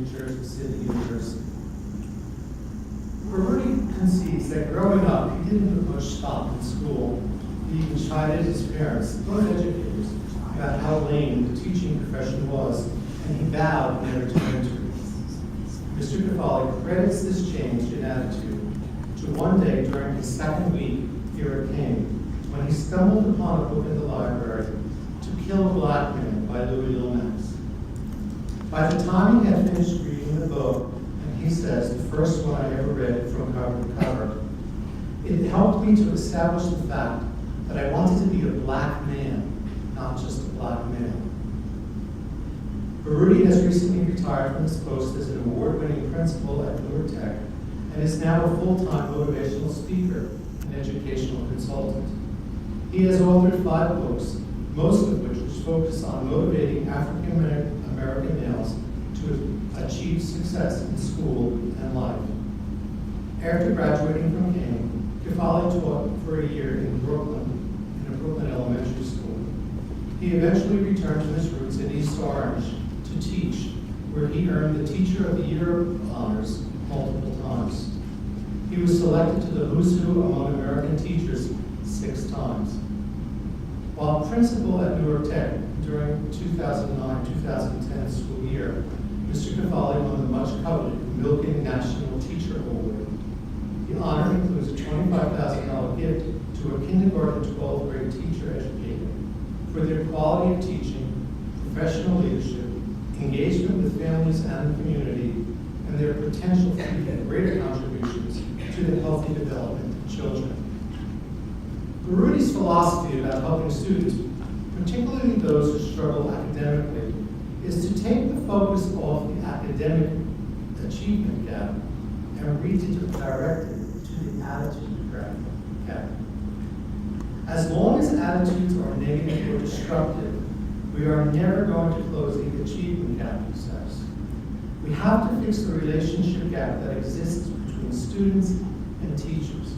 New Jersey City University. Baruit concedes that growing up, he didn't put much stock in school. He even chided his parents, both educators, about how lame the teaching profession was, and he vowed never to enter it. Mr. Kafele credits this change in attitude to one day during his second week here at KEAN, when he stumbled upon a book in the library, To Kill a Black Man by Louis Lomax. By the time he had finished reading the book, and he says, the first one I ever read from cover to cover, it helped me to establish the fact that I wanted to be a black man, not just a black male. Baruit has recently retired from his post as an award-winning principal at Newark Tech and is now a full-time motivational speaker and educational consultant. He has authored 5 books, most of which focus on motivating African American males to achieve success in school and life. After graduating from KEAN, Kafele taught for a year in Brooklyn, in a Brooklyn elementary school. He eventually returned to his roots in East Orange to teach, where he earned the Teacher of the Year honors multiple times. He was selected to the Who's Who among American teachers 6 times. While principal at Newark Tech during 2009-2010 school year, Mr. Kafele won the much-coveted Milken National Teacher Award. The honor includes a $25,000 gift to a kindergarten 12th grade teacher educator for their quality of teaching, professional leadership, engagement with families and the community, and their potential for making greater contributions to the healthy development of children. Baruit's philosophy about helping students, particularly those who struggle academically, is to take the focus off the academic achievement gap and redirect it to the attitude gap. As long as attitudes are negative or destructive, we are never going to close the achievement gap, he says. We have to fix the relationship gap that exists between students and teachers.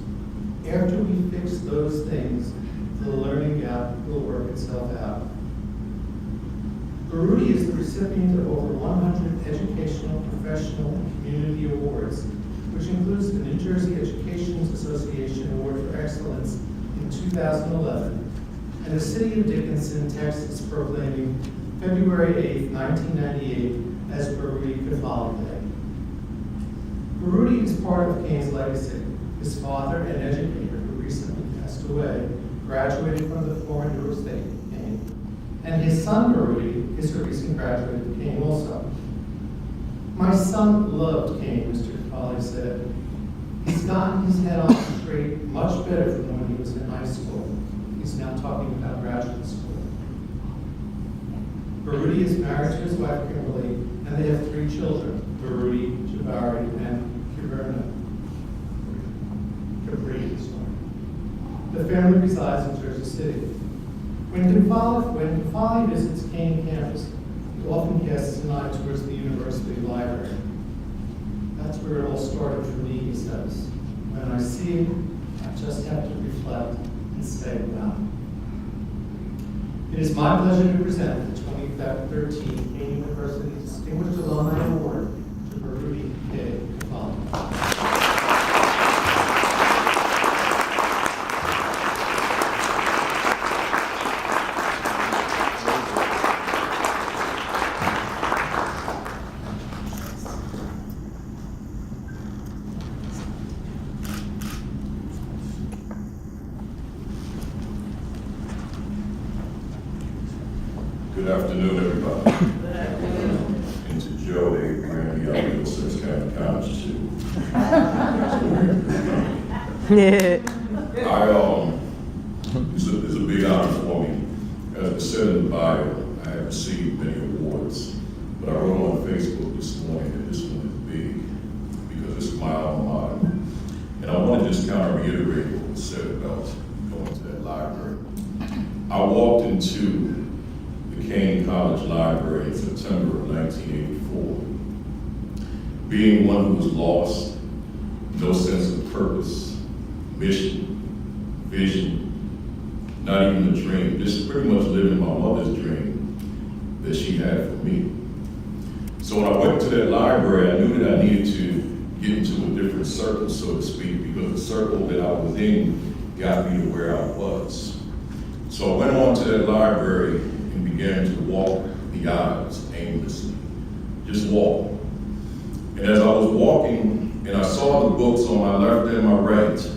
After we fix those things, the learning gap will work itself out. Baruit is the recipient of over 100 educational, professional, and community awards, which includes the New Jersey Education Association Award for Excellence in 2011, and the City of Dickinson, Texas, proclaiming February 8, 1998 as Baruit Kafele Day. Baruit is part of KEAN's legacy. His father, an educator who recently passed away, graduated from the former Newark State KEAN, and his son Baruit is a recent graduate of KEAN also. My son loved KEAN, Mr. Kafele said. He's gotten his head on straight much better from when he was in high school. He's now talking about graduate school. Baruit is married to his wife Kimberly, and they have 3 children, Baruit, Jabari, and Kiberna. The family resides in Jersey City. When Kafele visits KEAN campus, he often casts an eye towards the university library. That's where it all started for me, he says. When I see it, I just have to reflect and say, wow. It is my pleasure to present the 2013 KEAN University Distinguished Alumni Award to Baruit Kafele. Good afternoon, everybody. And to Joe, they ran me out of Middlesex County College, too. It's a big honor for me. As I said in the bio, I have received many awards, but I wrote on Facebook this morning that this one is big because it's my alma mater. And I want to just kind of reiterate what was said about going to that library. I walked into the KEAN College Library in September of 1984. Being one who was lost, no sense of purpose, mission, vision, not even a dream, just pretty much living my mother's dream that she had for me. So when I went to that library, I knew that I needed to get into a different circle, so to speak, because the circle that I was in got me to where I was. So I went on to that library and began to walk the aisles aimlessly, just walk. And as I was walking and I saw the books on my left and my right,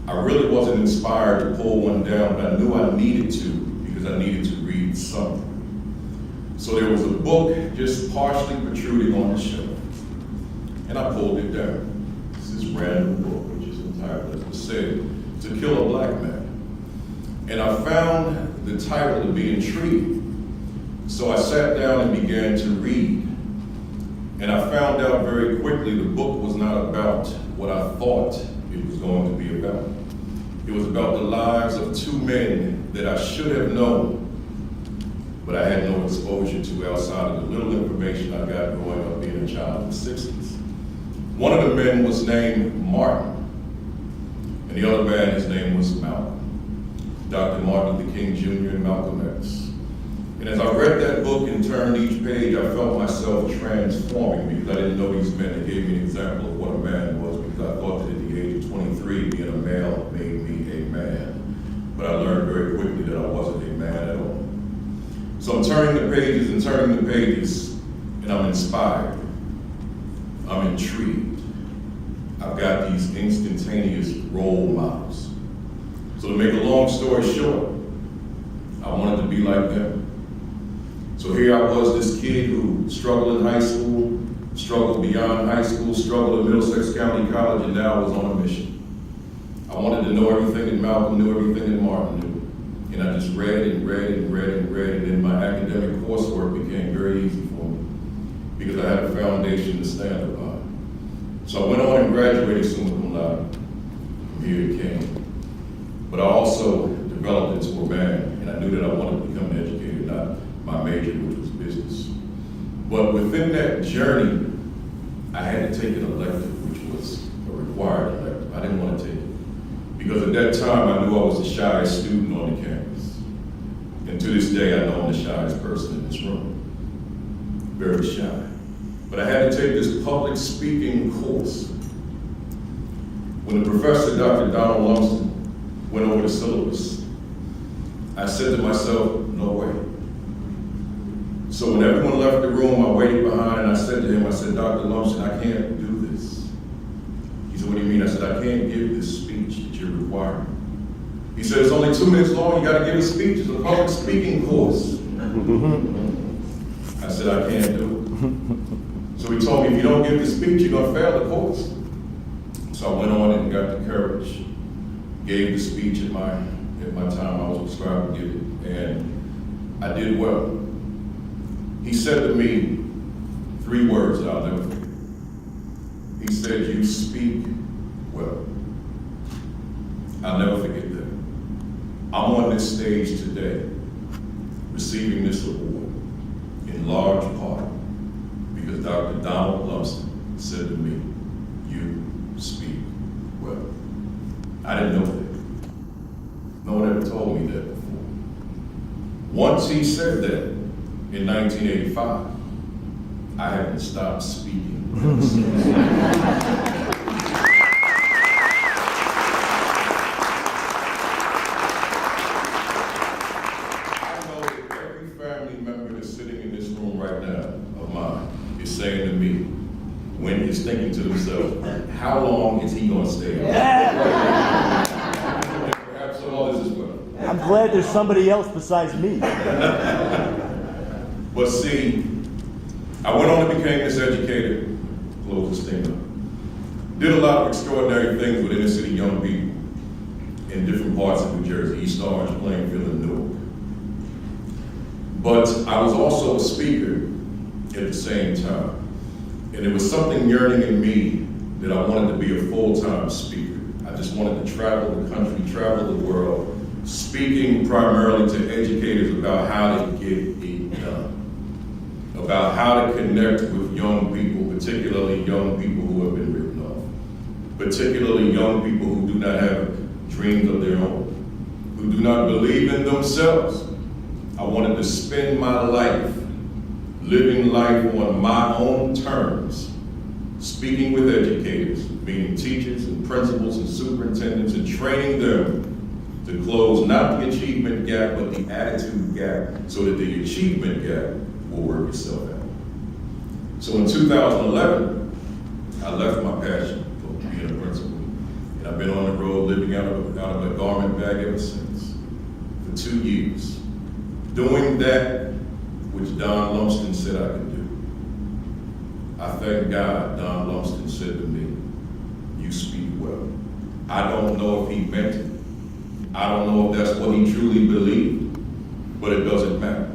I really wasn't inspired to pull one down, but I knew I needed to because I needed to read something. So there was a book just partially protruding on the shelf, and I pulled it down. It's this random book, which is entitled, as was said, To Kill a Black Man. And I found the title to be intriguing. So I sat down and began to read. And I found out very quickly the book was not about what I thought it was going to be about. It was about the lives of two men that I should have known, but I had no exposure to outside of the little information I got growing up being a child in the 60s. One of the men was named Martin, and the other man, his name was Malcolm. Dr. Martin Luther King Jr. and Malcolm X. And as I read that book and turned each page, I felt myself transforming because I didn't know these men. They gave me an example of what a man was because I thought that at the age of 23, being a male made me a man. But I learned very quickly that I wasn't a man at all. So I'm turning the pages and turning the pages, and I'm inspired. I'm intrigued. I've got these instantaneous role models. So to make a long story short, I wanted to be like them. So here I was, this kid who struggled in high school, struggled beyond high school, struggled at Middlesex County College, and now I was on a mission. I wanted to know everything that Malcolm knew, everything that Martin knew. And I just read and read and read and read, and then my academic coursework became very easy for me because I had a foundation to stand upon. So I went on and graduated summa cum laude from here at KEAN. But I also developed into a man, and I knew that I wanted to become an educator, not my major, which was business. But within that journey, I had to take an elective, which was a required elective. I didn't want to take it. Because at that time, I knew I was the shyest student on the campus. And to this day, I know I'm the shyest person in this room. Very shy. But I had to take this public speaking course. When the professor, Dr. Donald Lumsden, went over the syllabus, I said to myself, no way. So when everyone left the room, I waited behind and I said to him, I said, Dr. Lumsden, I can't do this. He said, what do you mean? I said, I can't give this speech that you're requiring. He said, it's only 2 minutes long, you gotta give a speech, it's a public speaking course. I said, I can't do it. So he told me, if you don't give the speech, you're gonna fail the course. So I went on and got the courage, gave the speech at my time I was prescribed to give it, and I did well. He said to me 3 words that I'll never forget. He said, you speak well. I'll never forget that. I'm on this stage today, receiving this award, in large part because Dr. Donald Lumsden said to me, you speak well. I didn't know that. No one ever told me that before. Once he said that in 1985, I haven't stopped speaking ever since. I know that every family member that's sitting in this room right now of mine is saying to me, when he's thinking to themselves, how long is he going to stay alive? And perhaps some others as well. I'm glad there's somebody else besides me. But see, I went on and became this educator, close this thing up. Did a lot of extraordinary things with inner city young people in different parts of New Jersey, East Orange, Plainfield, and Newark. But I was also a speaker at the same time. And there was something yearning in me that I wanted to be a full-time speaker. I just wanted to travel the country, travel the world, speaking primarily to educators about how to get it done, about how to connect with young people, particularly young people who have been written off, particularly young people who do not have dreams of their own, who do not believe in themselves. I wanted to spend my life living life on my own terms, speaking with educators, meaning teachers and principals and superintendents, and training them to close not the achievement gap, but the attitude gap, so that the achievement gap will work itself out. So in 2011, I left my passion for being a principal, and I've been on the road living out of a garment bag ever since, for 2 years, doing that which Don Lumsden said I could do. I thank God Don Lumsden said to me, "You speak well." I don't know if he meant it. I don't know if that's what he truly believed, but it doesn't matter.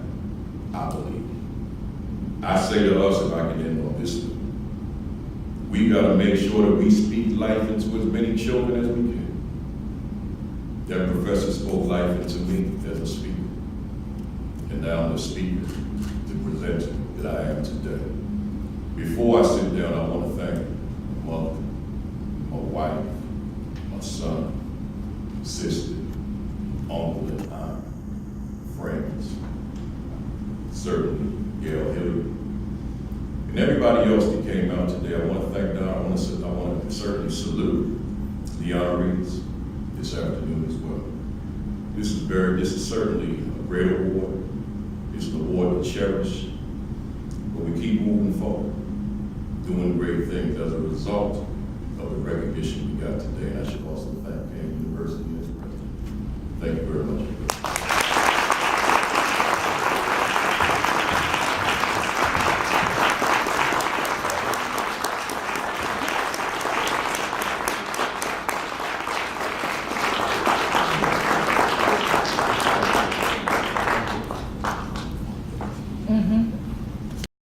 I believe it. I say to us, if I can end on this note, we gotta make sure that we speak life into as many children as we can. That professor spoke life into me as a speaker, and now I'm the speaker to present that I am today. Before I sit down, I want to thank my mother, my wife, my son, sister, uncle and aunt, friends, certainly Gail Hilliard, and everybody else that came out today. I want to thank Don. I want to certainly salute the honorees this afternoon as well. This is certainly a great award. It's an award to cherish, but we keep moving forward, doing great things as a result of the recognition we got today. And I should also thank KEAN University and its president. Thank you very much.